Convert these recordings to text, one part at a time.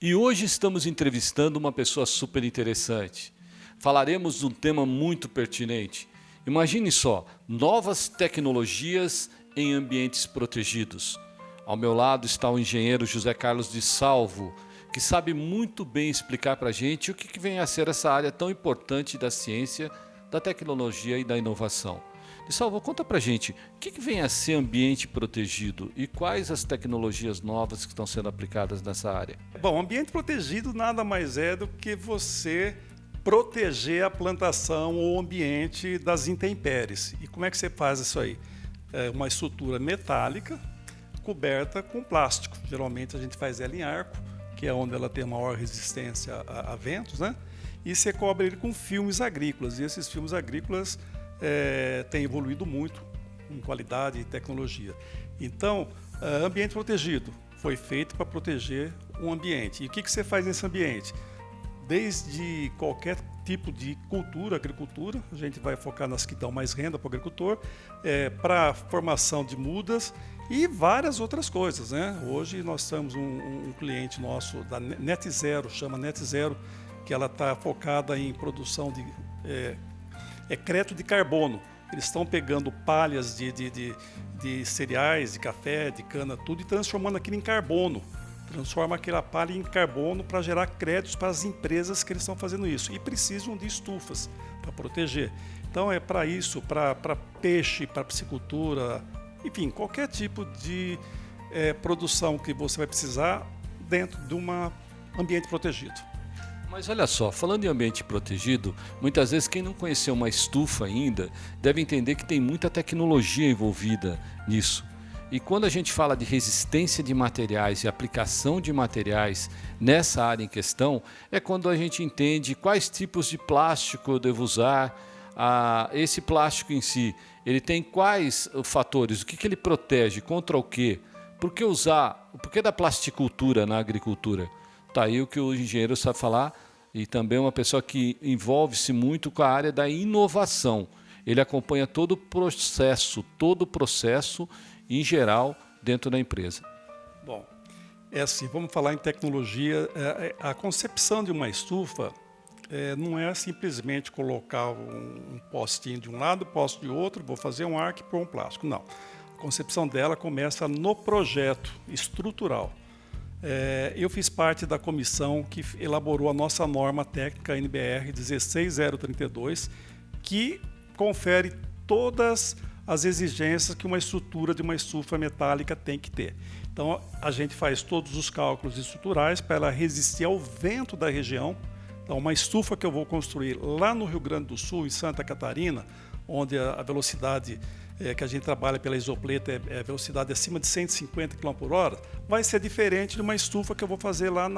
E hoje estamos entrevistando uma pessoa super interessante. Falaremos de um tema muito pertinente. Imagine só, novas tecnologias em ambientes protegidos. Ao meu lado está o engenheiro José Carlos de Salvo, que sabe muito bem explicar para a gente o que vem a ser essa área tão importante da ciência, da tecnologia e da inovação. De Salvo, conta pra gente, o que vem a ser ambiente protegido e quais as tecnologias novas que estão sendo aplicadas nessa área? Bom, ambiente protegido nada mais é do que você proteger a plantação ou o ambiente das intempéries. E como é que você faz isso aí? É uma estrutura metálica coberta com plástico. Geralmente a gente faz ela em arco, que é onde ela tem maior resistência a ventos, né? E você cobre ele com filmes agrícolas. E esses filmes agrícolas têm evoluído muito em qualidade e tecnologia. Então, ambiente protegido foi feito para proteger um ambiente. E o que você faz nesse ambiente? Desde qualquer tipo de cultura, agricultura, a gente vai focar nas que dão mais renda para o agricultor, para a formação de mudas e várias outras coisas, né? Hoje nós temos um cliente nosso da Net Zero, chama Net Zero, que ela está focada em produção de crédito de carbono. Eles estão pegando palhas de cereais, de café, de cana, tudo, e transformando aquilo em carbono. Transforma aquela palha em carbono para gerar créditos para as empresas que eles estão fazendo isso. E precisam de estufas para proteger. Então é para isso, para peixe, para piscicultura, enfim, qualquer tipo de produção que você vai precisar dentro de um ambiente protegido. Mas olha só, falando em ambiente protegido, muitas vezes quem não conheceu uma estufa ainda deve entender que tem muita tecnologia envolvida nisso. E quando a gente fala de resistência de materiais e aplicação de materiais nessa área em questão, é quando a gente entende quais tipos de plástico eu devo usar, esse plástico em si, ele tem quais fatores, o que ele protege, contra o quê? Por que da plasticultura na agricultura? Está aí o que o engenheiro sabe falar e também uma pessoa que envolve-se muito com a área da inovação. Ele acompanha todo o processo em geral dentro da empresa. Bom, assim, vamos falar em tecnologia. A concepção de uma estufa não é simplesmente colocar um postinho de um lado, poste de outro, vou fazer um arco e pôr um plástico. Não. A concepção dela começa no projeto estrutural. Eu fiz parte da comissão que elaborou a nossa norma técnica NBR 16032, que confere todas as exigências que uma estrutura de uma estufa metálica tem que ter. Então, a gente faz todos os cálculos estruturais para ela resistir ao vento da região. Então, uma estufa que eu vou construir lá no Rio Grande do Sul, em Santa Catarina, onde a velocidade que a gente trabalha pela isopleta é velocidade acima de 150 km por hora, vai ser diferente de uma estufa que eu vou fazer lá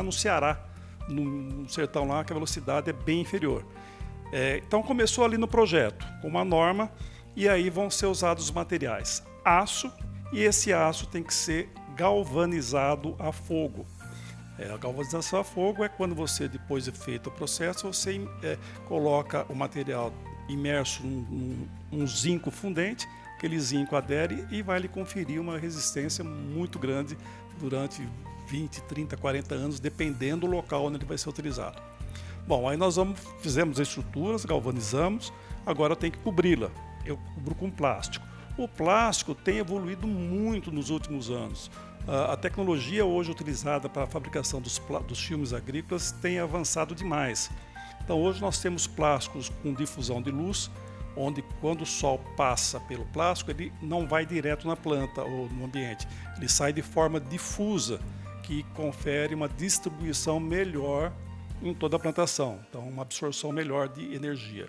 no Ceará, no sertão lá, que a velocidade é bem inferior. Então, começou ali no projeto, com uma norma, e aí vão ser usados os materiais aço, e esse aço tem que ser galvanizado a fogo. A galvanização a fogo é quando você, depois de feito o processo, você coloca o material imerso num zinco fundente, aquele zinco adere e vai lhe conferir uma resistência muito grande durante 20, 30, 40 anos, dependendo do local onde ele vai ser utilizado. Bom, aí nós fizemos as estruturas, galvanizamos, agora eu tenho que cobri-la. Eu cubro com plástico. O plástico tem evoluído muito nos últimos anos. A tecnologia hoje utilizada para a fabricação dos filmes agrícolas tem avançado demais. Então hoje nós temos plásticos com difusão de luz, onde quando o sol passa pelo plástico, ele não vai direto na planta ou no ambiente. Ele sai de forma difusa, que confere uma distribuição melhor em toda a plantação. Então uma absorção melhor de energia.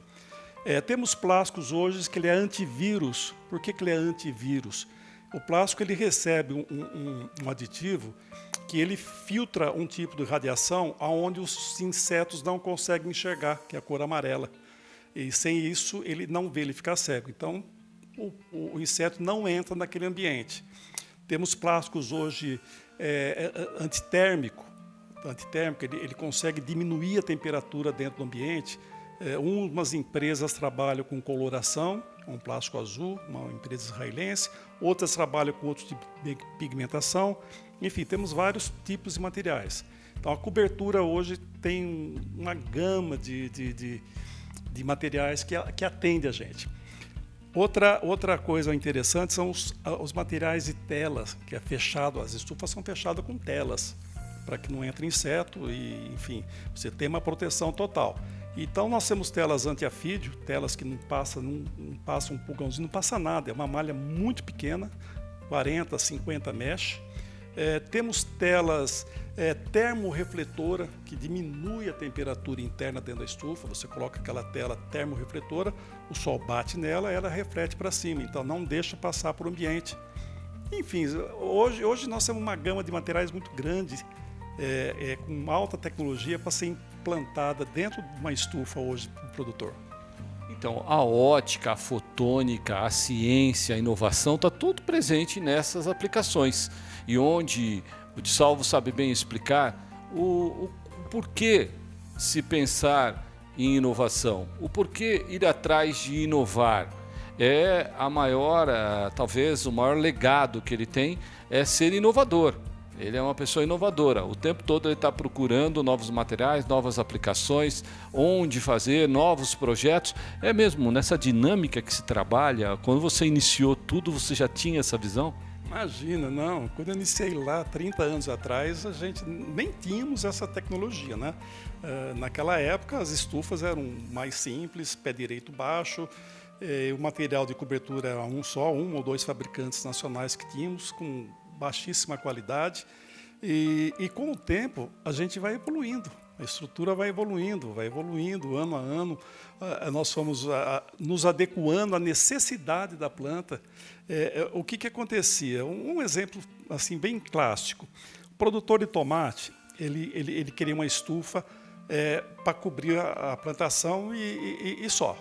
Temos plásticos hoje que ele é antivírus. Por que ele é antivírus? O plástico ele recebe um aditivo que ele filtra um tipo de radiação onde os insetos não conseguem enxergar, que é a cor amarela. E sem isso ele não vê, ele fica cego. Então o inseto não entra naquele ambiente. Temos plásticos hoje antitérmico, ele consegue diminuir a temperatura dentro do ambiente. Umas empresas trabalham com coloração, um plástico azul, uma empresa israelense, outras trabalham com outro tipo de pigmentação. Enfim, temos vários tipos de materiais. Então a cobertura hoje tem uma gama de materiais que atende a gente. Outra coisa interessante são os materiais de telas, que é fechado, as estufas são fechadas com telas, para que não entre inseto e, enfim, você tem uma proteção total. Então nós temos telas anti-afídio, telas que não passa um pulgãozinho, não passa nada, é uma malha muito pequena, 40, 50 mesh. Temos telas termorrefletora, que diminui a temperatura interna dentro da estufa. Você coloca aquela tela termorrefletora, o sol bate nela, ela reflete para cima, então não deixa passar para o ambiente. Enfim, hoje nós temos uma gama de materiais muito grande, com alta tecnologia para ser implantada dentro de uma estufa hoje para o produtor. Então, a ótica, a fotônica, a ciência, a inovação, está tudo presente nessas aplicações. E onde o Dissolvo sabe bem explicar o porquê se pensar em inovação, o porquê ir atrás de inovar. Talvez o maior legado que ele tem é ser inovador. Ele é uma pessoa inovadora. O tempo todo ele está procurando novos materiais, novas aplicações, onde fazer, novos projetos. É mesmo nessa dinâmica que se trabalha. Quando você iniciou tudo, você já tinha essa visão? Imagina, não. Quando eu iniciei lá, 30 anos atrás, a gente nem tínhamos essa tecnologia, né? Naquela época, as estufas eram mais simples, pé direito baixo, o material de cobertura era um ou dois fabricantes nacionais que tínhamos, com baixíssima qualidade, e com o tempo a gente vai evoluindo, a estrutura vai evoluindo ano a ano, nós fomos nos adequando à necessidade da planta. O que acontecia? Um exemplo assim bem clássico: o produtor de tomate, ele queria uma estufa para cobrir a plantação e só.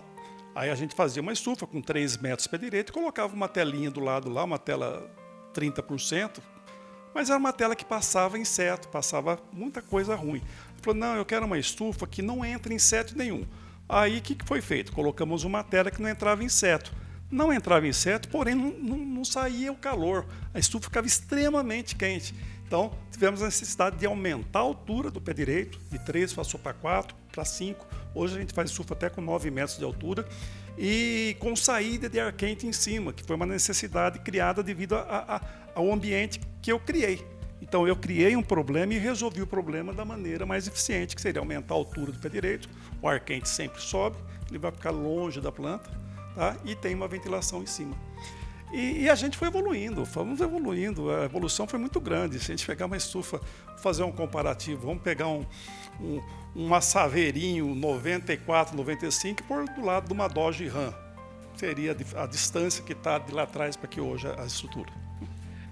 Aí a gente fazia uma estufa com 3 metros pé direito e colocava uma telinha do lado lá, uma tela 30%, mas era uma tela que passava inseto, passava muita coisa ruim. Ele falou, não, eu quero uma estufa que não entre inseto nenhum. Aí o que foi feito? Colocamos uma tela que não entrava inseto. Não entrava inseto, porém não saía o calor. A estufa ficava extremamente quente. Então tivemos a necessidade de aumentar a altura do pé direito, de 3 passou para 4, para 5. Hoje a gente faz estufa até com 9 metros de altura, e com saída de ar quente em cima, que foi uma necessidade criada devido ao ambiente que eu criei. Então eu criei um problema e resolvi o problema da maneira mais eficiente, que seria aumentar a altura do pé direito, o ar quente sempre sobe, ele vai ficar longe da planta, tá? E tem uma ventilação em cima. E a gente foi evoluindo, a evolução foi muito grande. Se a gente pegar uma estufa, fazer um comparativo, vamos pegar um Saveirinho 94, 95 e pôr do lado de uma Dodge Ram. Seria a distância que está de lá atrás para que hoje a estrutura.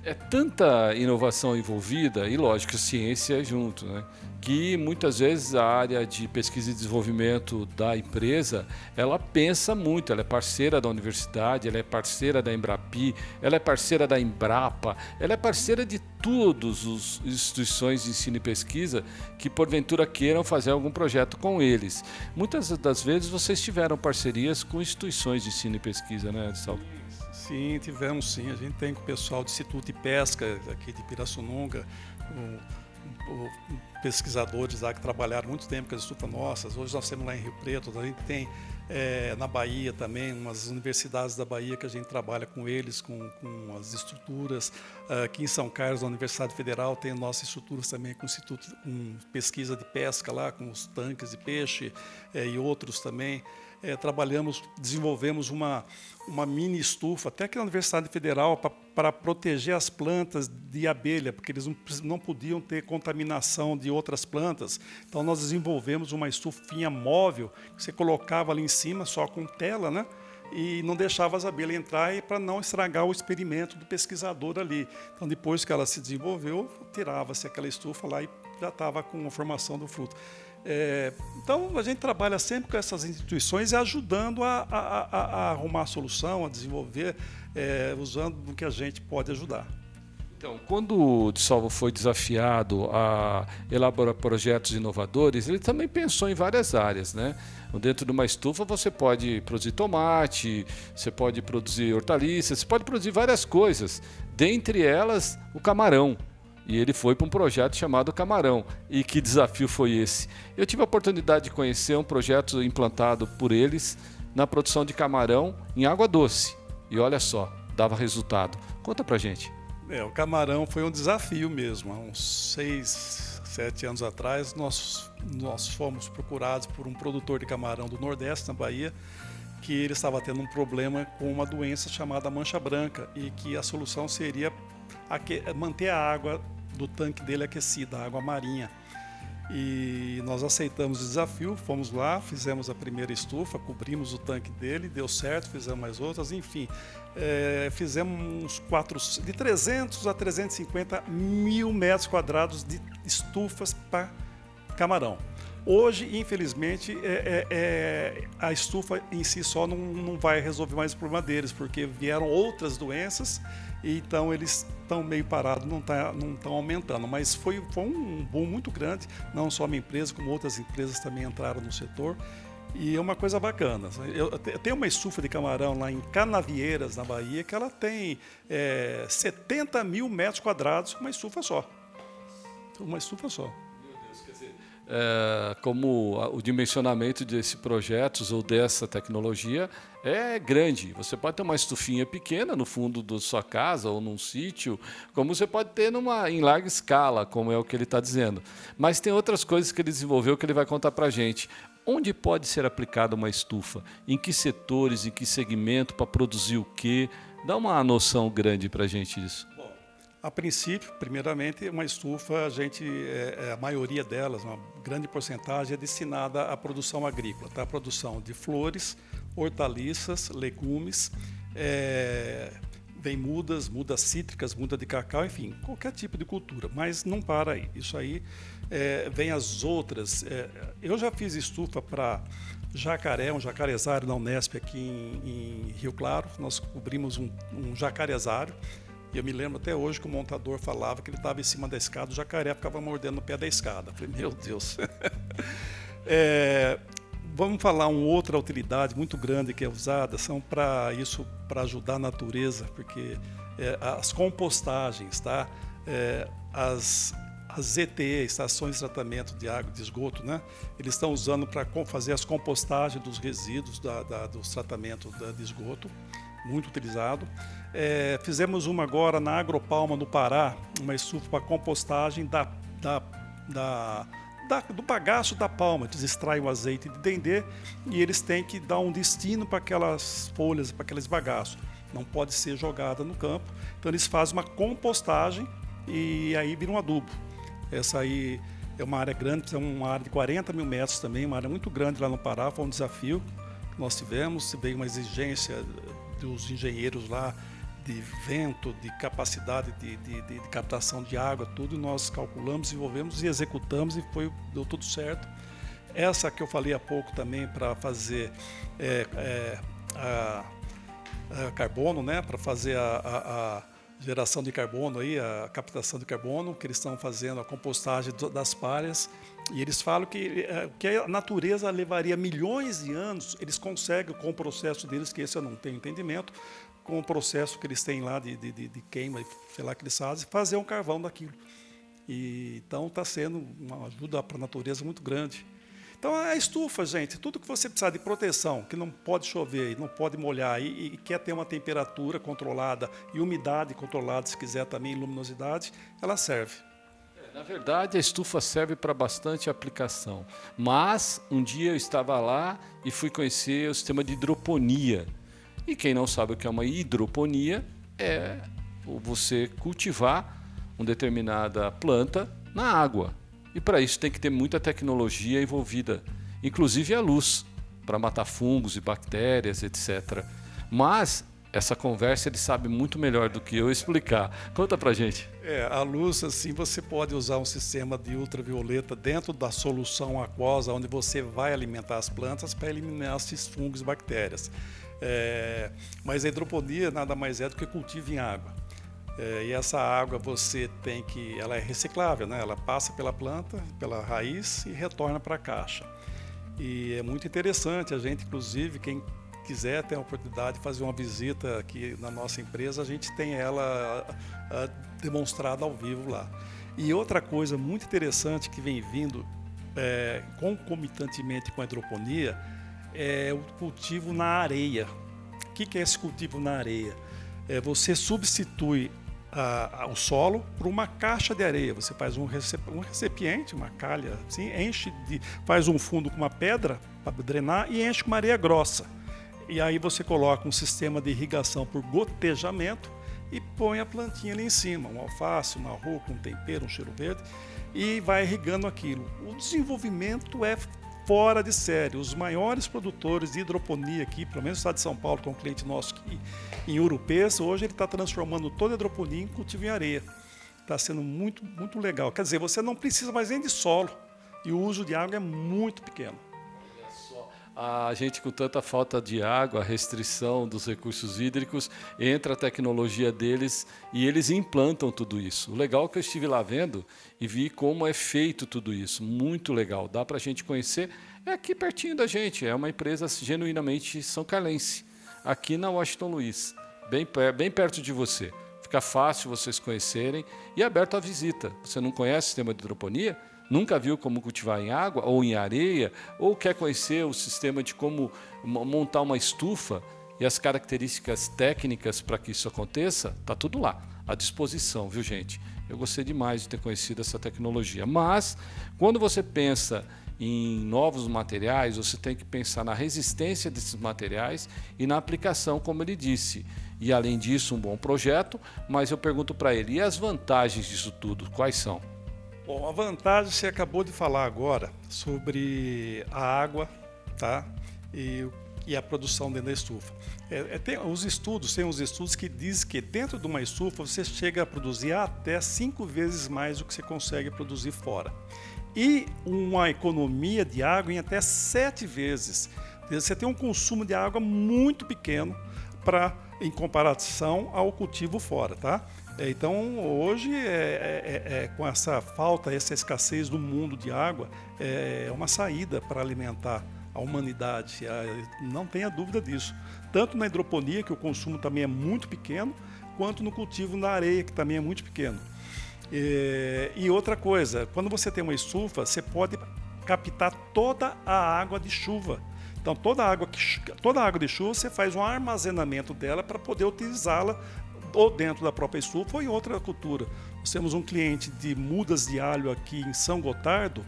É tanta inovação envolvida e, lógico, ciência junto, né? Que muitas vezes a área de pesquisa e desenvolvimento da empresa, ela pensa muito, ela é parceira da universidade, ela é parceira da Embrapi, ela é parceira da Embrapa, ela é parceira de todas as instituições de ensino e pesquisa que porventura queiram fazer algum projeto com eles. Muitas das vezes vocês tiveram parcerias com instituições de ensino e pesquisa, né, Salvo? Sim, tivemos sim. A gente tem com o pessoal do Instituto de Pesca aqui de Pirassununga, pesquisadores lá que trabalharam muito tempo com as estufas nossas. Hoje nós temos lá em Rio Preto, a gente tem na Bahia também, umas universidades da Bahia que a gente trabalha com eles, com as estruturas. Aqui em São Carlos, na Universidade Federal, tem nossas estruturas também com o Instituto com pesquisa de pesca lá, com os tanques de peixe e outros também. Desenvolvemos uma mini estufa, até aqui na Universidade Federal, para proteger as plantas de abelha, porque eles não podiam ter contaminação de outras plantas. Então nós desenvolvemos uma estufinha móvel, que você colocava ali em cima, só com tela, né? E não deixava as abelhas entrar para não estragar o experimento do pesquisador ali. Então depois que ela se desenvolveu, tirava-se aquela estufa lá e já estava com a formação do fruto. Então a gente trabalha sempre com essas instituições e ajudando a arrumar a solução, a desenvolver, usando o que a gente pode ajudar. Então, quando o Dissolvo foi desafiado a elaborar projetos inovadores, ele também pensou em várias áreas, né? Dentro de uma estufa você pode produzir tomate, você pode produzir hortaliças, você pode produzir várias coisas, dentre elas o camarão. E ele foi para um projeto chamado Camarão. E que desafio foi esse? Eu tive a oportunidade de conhecer um projeto implantado por eles na produção de camarão em água doce. E olha só, dava resultado. Conta pra gente. O camarão foi um desafio mesmo. Há uns 6, 7 anos atrás, nós fomos procurados por um produtor de camarão do Nordeste, na Bahia, que ele estava tendo um problema com uma doença chamada mancha branca e que a solução seria manter a água do tanque dele aquecida, a água marinha. E nós aceitamos o desafio, fomos lá, fizemos a primeira estufa, cobrimos o tanque dele, deu certo, fizemos mais outras, enfim. Fizemos de 300 a 350 mil metros quadrados de estufas para camarão. Hoje, infelizmente, a estufa em si só não vai resolver mais o problema deles, porque vieram outras doenças, e então eles estão meio parados, não estão aumentando. Mas foi um boom muito grande, não só a minha empresa, como outras empresas também entraram no setor. E é uma coisa bacana. Eu tenho uma estufa de camarão lá em Canavieiras, na Bahia, que ela tem 70 mil metros quadrados, uma estufa só. Uma estufa só. Meu Deus, quer dizer, como o dimensionamento desses projetos ou dessa tecnologia é grande. Você pode ter uma estufinha pequena no fundo da sua casa ou num sítio, como você pode ter em larga escala, como é o que ele está dizendo. Mas tem outras coisas que ele desenvolveu que ele vai contar para a gente. Onde pode ser aplicada uma estufa? Em que setores, em que segmento, para produzir o quê? Dá uma noção grande para a gente disso. Bom, a princípio, primeiramente, uma estufa, a maioria delas, uma grande porcentagem, é destinada à produção agrícola, tá? A produção de flores, hortaliças, legumes, vem mudas cítricas, muda de cacau, enfim, qualquer tipo de cultura, mas não para aí. Isso aí vem as outras. Eu já fiz estufa para jacaré, um jacarezário da Unesp aqui em Rio Claro. Nós cobrimos um jacarezário. E eu me lembro até hoje que o montador falava que ele estava em cima da escada, o jacaré ficava mordendo no pé da escada. Eu falei, meu Deus. Vamos falar uma outra utilidade muito grande que é usada, são para ajudar a natureza, porque as compostagens, tá? As ZTE, estações de tratamento de água de esgoto, né? Eles estão usando para fazer as compostagens dos resíduos dos tratamentos de esgoto, muito utilizado. Fizemos uma agora na Agropalma, no Pará, uma estufa para compostagem do bagaço da palma. Eles extraem o azeite de dendê e eles têm que dar um destino para aquelas folhas, para aqueles bagaços. Não pode ser jogada no campo. Então eles fazem uma compostagem e aí vira um adubo. Essa aí é uma área grande, é uma área de 40 mil metros também, uma área muito grande lá no Pará. Foi um desafio que nós tivemos, veio uma exigência dos engenheiros lá de vento, de capacidade de captação de água, tudo, nós calculamos, desenvolvemos e executamos e deu tudo certo. Essa que eu falei há pouco também para fazer carbono, né, para fazer a geração de carbono, aí, a captação de carbono, que eles estão fazendo a compostagem das palhas, e eles falam que a natureza levaria milhões de anos, eles conseguem com o processo deles, que esse eu não tenho entendimento, com o processo que eles têm lá de queima, sei lá que eles fazem, fazer um carvão daquilo. Então está sendo uma ajuda para a natureza muito grande. Então a estufa, gente, tudo que você precisar de proteção, que não pode chover, não pode molhar e quer ter uma temperatura controlada e umidade controlada, se quiser também luminosidade, ela serve. Na verdade, a estufa serve para bastante aplicação, mas um dia eu estava lá e fui conhecer o sistema de hidroponia. E quem não sabe o que é uma hidroponia, é você cultivar uma determinada planta na água. E para isso tem que ter muita tecnologia envolvida, inclusive a luz, para matar fungos e bactérias, etc. Mas essa conversa ele sabe muito melhor do que eu explicar. Conta pra gente. A luz, assim, você pode usar um sistema de ultravioleta dentro da solução aquosa, onde você vai alimentar as plantas para eliminar esses fungos e bactérias. Mas a hidroponia nada mais é do que cultivo em água. E essa água ela é reciclável, né? Ela passa pela planta, pela raiz e retorna para a caixa. E é muito interessante, a gente, inclusive, quem quiser, tem a oportunidade de fazer uma visita aqui na nossa empresa, a gente tem ela demonstrada ao vivo lá. E outra coisa muito interessante que vem vindo concomitantemente com a hidroponia é o cultivo na areia. O que é esse cultivo na areia? Você substitui o solo por uma caixa de areia. Você faz um recipiente, uma calha, assim, faz um fundo com uma pedra para drenar e enche com uma areia grossa. E aí você coloca um sistema de irrigação por gotejamento e põe a plantinha ali em cima, um alface, uma rúcula, um tempero, um cheiro verde, e vai irrigando aquilo. O desenvolvimento é fora de série. Os maiores produtores de hidroponia aqui, pelo menos no estado de São Paulo, que é um cliente nosso aqui em Urupês, hoje ele está transformando toda a hidroponia em cultivo em areia. Está sendo muito, muito legal. Quer dizer, você não precisa mais nem de solo e o uso de água é muito pequeno. A gente com tanta falta de água, restrição dos recursos hídricos, entra a tecnologia deles e eles implantam tudo isso. O legal é que eu estive lá vendo e vi como é feito tudo isso. Muito legal. Dá para a gente conhecer. É aqui pertinho da gente. É uma empresa genuinamente são carlense. Aqui na Washington Luiz. Bem perto de você. Fica fácil vocês conhecerem e é aberto à visita. Você não conhece o sistema de hidroponia? Nunca viu como cultivar em água ou em areia, ou quer conhecer o sistema de como montar uma estufa e as características técnicas para que isso aconteça, está tudo lá, à disposição, viu gente? Eu gostei demais de ter conhecido essa tecnologia. Mas, quando você pensa em novos materiais, você tem que pensar na resistência desses materiais e na aplicação, como ele disse. E, além disso, um bom projeto, mas eu pergunto para ele, e as vantagens disso tudo, quais são? Bom, a vantagem você acabou de falar agora sobre a água, tá? E a produção dentro da estufa. Tem uns estudos que dizem que dentro de uma estufa você chega a produzir até 5 vezes mais do que você consegue produzir fora. E uma economia de água em até 7 vezes. Você tem um consumo de água muito pequeno em comparação ao cultivo fora, tá? Então, hoje, com essa falta, essa escassez do mundo de água, é uma saída para alimentar a humanidade, não tenha dúvida disso. Tanto na hidroponia, que o consumo também é muito pequeno, quanto no cultivo na areia, que também é muito pequeno. E outra coisa, quando você tem uma estufa, você captar toda a água de chuva. Então, toda a água de chuva, você faz um armazenamento dela para poder utilizá-la ou dentro da própria estufa ou em outra cultura. Nós temos um cliente de mudas de alho aqui em São Gotardo,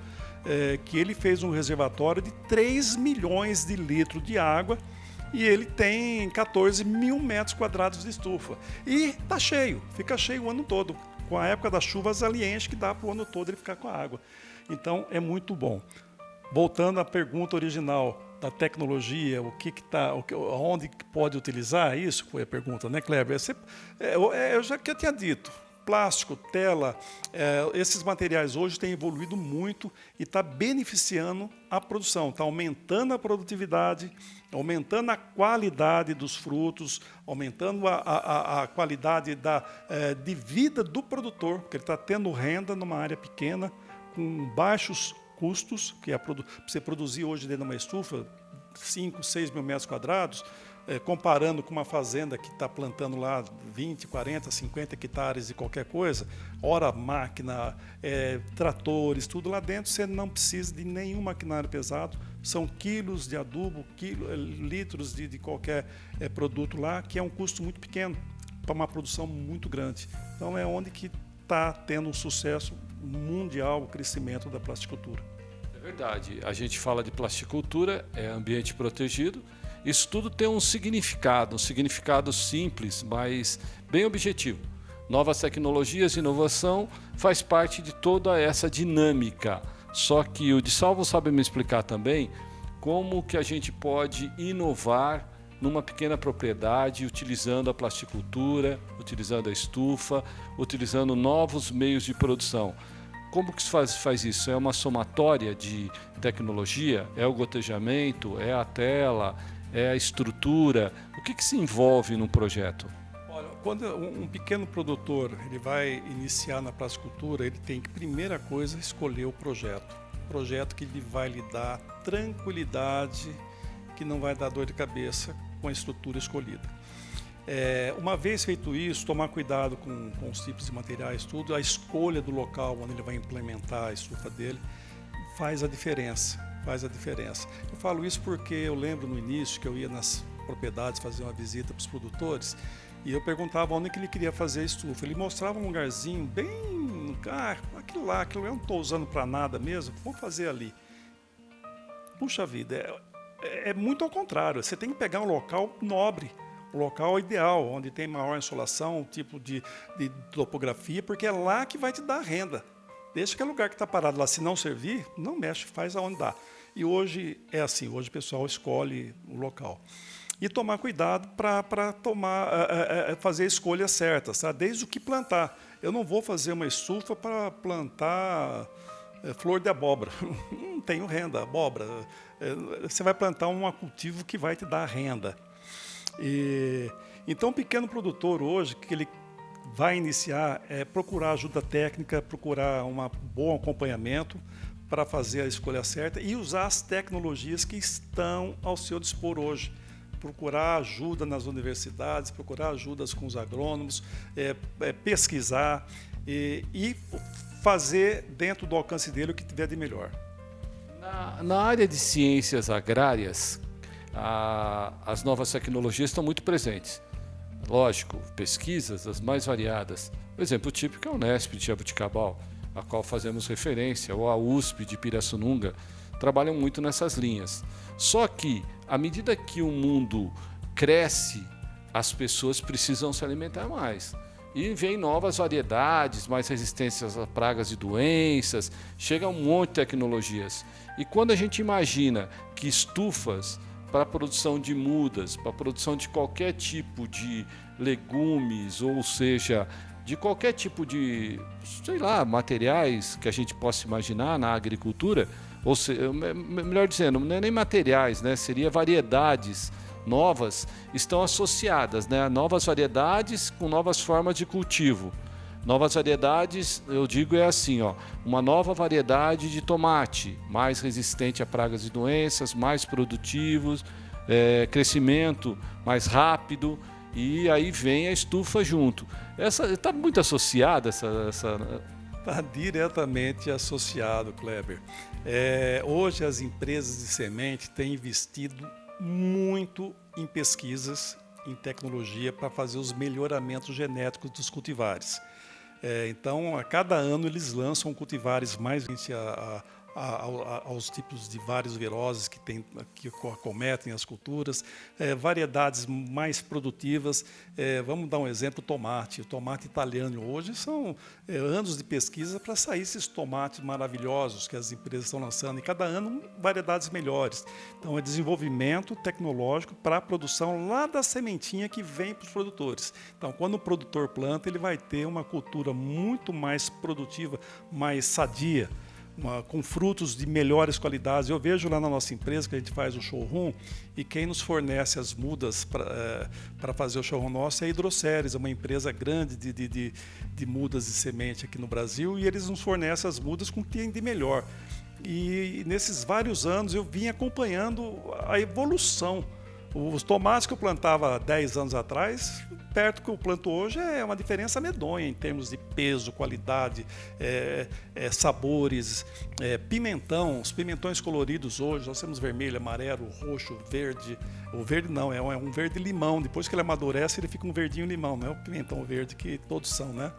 que ele fez um reservatório de 3 milhões de litros de água e ele tem 14 mil metros quadrados de estufa. E está cheio, fica cheio o ano todo. Com a época das chuvas, ali enche que dá para o ano todo ele ficar com a água. Então, é muito bom. Voltando à pergunta original da tecnologia, onde pode utilizar isso, foi a pergunta, né, Kleber? Eu já que eu tinha dito, plástico, tela, esses materiais hoje têm evoluído muito e está beneficiando a produção, está aumentando a produtividade, aumentando a qualidade dos frutos, aumentando a qualidade de vida do produtor, porque ele está tendo renda numa área pequena, com baixos custos, que você produzir hoje dentro de uma estufa, 5, 6 mil metros quadrados, comparando com uma fazenda que está plantando lá 20, 40, 50 hectares de qualquer coisa, ora máquina, tratores, tudo lá dentro, você não precisa de nenhum maquinário pesado, são quilos de adubo, litros de qualquer produto lá, que é um custo muito pequeno para uma produção muito grande. Então é onde que está tendo um sucesso mundial o crescimento da plasticultura. É verdade, a gente fala de plasticultura, é ambiente protegido, isso tudo tem um significado simples, mas bem objetivo. Novas tecnologias e inovação faz parte de toda essa dinâmica. Só que o de Salvo sabe me explicar também como que a gente pode inovar numa pequena propriedade, utilizando a plasticultura, utilizando a estufa, utilizando novos meios de produção. Como que se faz isso? É uma somatória de tecnologia? É o gotejamento? É a tela? É a estrutura? O que se envolve num projeto? Olha, quando um pequeno produtor ele vai iniciar na plasticultura, ele tem que, primeira coisa, escolher o projeto. O projeto que ele vai lhe dar tranquilidade, que não vai dar dor de cabeça com a estrutura escolhida. Uma vez feito isso, tomar cuidado com os tipos de materiais, tudo, a escolha do local onde ele vai implementar a estufa dele faz a diferença. Eu falo isso porque eu lembro no início que eu ia nas propriedades fazer uma visita para os produtores e eu perguntava onde que ele queria fazer a estufa. Ele mostrava um lugarzinho bem, aquilo eu não estou usando para nada mesmo, vou fazer ali. Puxa vida, é muito ao contrário, você tem que pegar um local nobre, o local ideal, onde tem maior insolação, um tipo de topografia, porque é lá que vai te dar renda. Deixa aquele lugar que está parado lá, se não servir, não mexe, faz aonde dá. E hoje é assim, hoje o pessoal escolhe o local. E tomar cuidado para fazer escolhas certas, tá? Desde o que plantar. Eu não vou fazer uma estufa para plantar flor de abóbora. Não tenho renda, abóbora. Você vai plantar um cultivo que vai te dar renda. Então, o pequeno produtor hoje, que ele vai iniciar, é procurar ajuda técnica, procurar um bom acompanhamento para fazer a escolha certa e usar as tecnologias que estão ao seu dispor hoje. Procurar ajuda nas universidades, procurar ajudas com os agrônomos, pesquisar e fazer dentro do alcance dele o que tiver de melhor. Na área de ciências agrárias, as novas tecnologias estão muito presentes. Lógico, pesquisas as mais variadas. O exemplo típico é a Unesp de Jaboticabal, a qual fazemos referência, ou a USP de Pirassununga, trabalham muito nessas linhas. Só que, à medida que o mundo cresce, as pessoas precisam se alimentar mais. E vem novas variedades, mais resistências a pragas e doenças, chega um monte de tecnologias. E quando a gente imagina que estufas para a produção de mudas, para a produção de qualquer tipo de legumes, ou seja, de qualquer tipo de, materiais que a gente possa imaginar na agricultura, ou seja, melhor dizendo, não é nem materiais, né? Seria variedades novas, estão associadas, né? Novas variedades com novas formas de cultivo. Novas variedades, eu digo assim, uma nova variedade de tomate, mais resistente a pragas e doenças, mais produtivos, crescimento mais rápido, e aí vem a estufa junto. Essa está muito associada, essa... Está diretamente associado, Kleber. Hoje as empresas de semente têm investido muito em pesquisas, em tecnologia para fazer os melhoramentos genéticos dos cultivares. Então, a cada ano eles lançam cultivares mais aos tipos de vários viroses que acometem as culturas, variedades mais produtivas. Vamos dar um exemplo, o tomate italiano. Hoje são anos de pesquisa para sair esses tomates maravilhosos que as empresas estão lançando, e cada ano variedades melhores. Então, é desenvolvimento tecnológico para a produção lá da sementinha que vem para os produtores. Então, quando o produtor planta, ele vai ter uma cultura muito mais produtiva, mais sadia, com frutos de melhores qualidades. Eu vejo lá na nossa empresa que a gente faz o showroom, e quem nos fornece as mudas para fazer o showroom nosso é a Hidroceres, é uma empresa grande de mudas de semente aqui no Brasil, e eles nos fornecem as mudas com o que tem de melhor. E nesses vários anos eu vim acompanhando a evolução. Os tomates que eu plantava 10 anos atrás, perto do que eu planto hoje, é uma diferença medonha em termos de peso, qualidade, sabores, pimentão. Os pimentões coloridos hoje, nós temos vermelho, amarelo, roxo, verde. O verde não, é um verde limão. Depois que ele amadurece, ele fica um verdinho limão, não é o pimentão verde que todos são, né?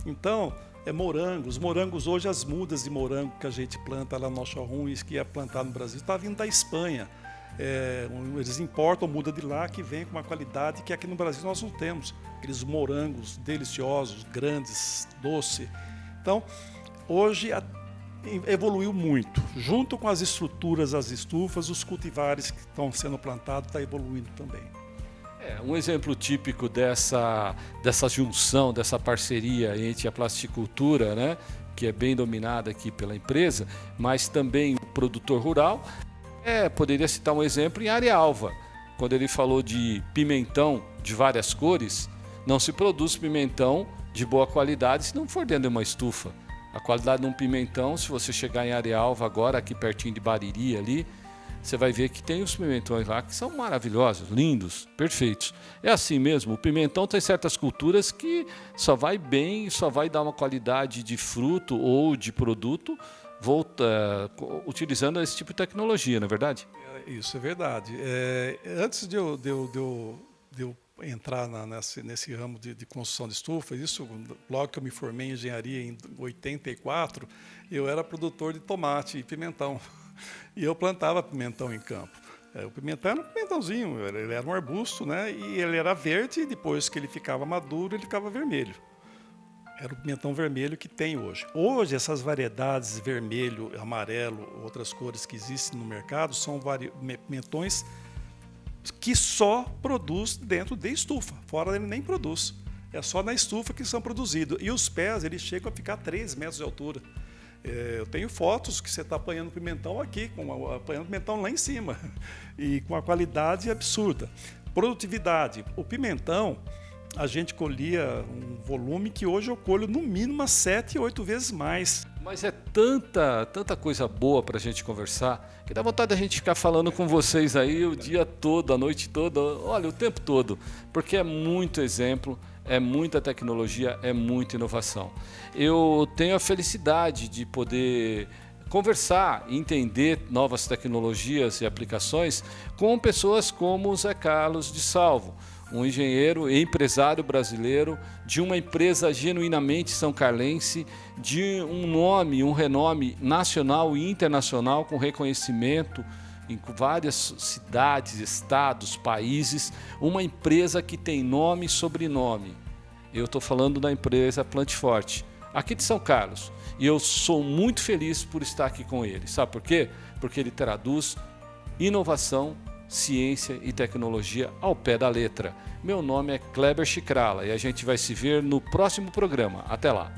Então, morangos. Morangos hoje, as mudas de morango que a gente planta lá no nosso showroom, isso que é plantado no Brasil, está vindo da Espanha. Eles importam muda de lá, que vem com uma qualidade que aqui no Brasil nós não temos. Aqueles morangos deliciosos, grandes, doce. Então, hoje evoluiu muito. Junto com as estruturas, as estufas, os cultivares que estão sendo plantados está evoluindo também. Um exemplo típico dessa junção, dessa parceria entre a plasticultura, né, que é bem dominada aqui pela empresa, mas também o produtor rural. Poderia citar um exemplo em Arealva, quando ele falou de pimentão de várias cores. Não se produz pimentão de boa qualidade se não for dentro de uma estufa. A qualidade de um pimentão, se você chegar em Arealva agora, aqui pertinho de Bariri, ali, você vai ver que tem os pimentões lá que são maravilhosos, lindos, perfeitos. É assim mesmo, o pimentão tem certas culturas que só vai bem, só vai dar uma qualidade de fruto ou de produto utilizando esse tipo de tecnologia, não é verdade? Isso é verdade. Antes de eu entrar nesse ramo de construção de estufas, isso logo que eu me formei em engenharia em 84, eu era produtor de tomate e pimentão. E eu plantava pimentão em campo. O pimentão era um pimentãozinho, ele era um arbusto, né? E ele era verde, e depois que ele ficava maduro, ele ficava vermelho. Era o pimentão vermelho que tem hoje. Hoje, essas variedades vermelho, amarelo, outras cores que existem no mercado, são pimentões que só produz dentro de estufa. Fora ele nem produz. É só na estufa que são produzidos. E os pés, eles chegam a ficar 3 metros de altura. Eu tenho fotos que você está apanhando pimentão aqui, apanhando pimentão lá em cima. E com uma qualidade absurda. Produtividade. O pimentão, a gente colhia um volume que hoje eu colho no mínimo 7, 8 vezes mais. Mas é tanta coisa boa para a gente conversar, que dá vontade da gente ficar falando com vocês aí o dia todo, a noite toda, olha, o tempo todo, porque é muito exemplo, é muita tecnologia, é muita inovação. Eu tenho a felicidade de poder conversar e entender novas tecnologias e aplicações com pessoas como o Zé Carlos de Salvo, um engenheiro e empresário brasileiro de uma empresa genuinamente são-carlense, de um nome, um renome nacional e internacional com reconhecimento em várias cidades, estados, países, uma empresa que tem nome e sobrenome. Eu estou falando da empresa Plante Forte, aqui de São Carlos, e eu sou muito feliz por estar aqui com ele. Sabe por quê? Porque ele traduz inovação, ciência e tecnologia ao pé da letra. Meu nome é Kleber Chicrala e a gente vai se ver no próximo programa. Até lá!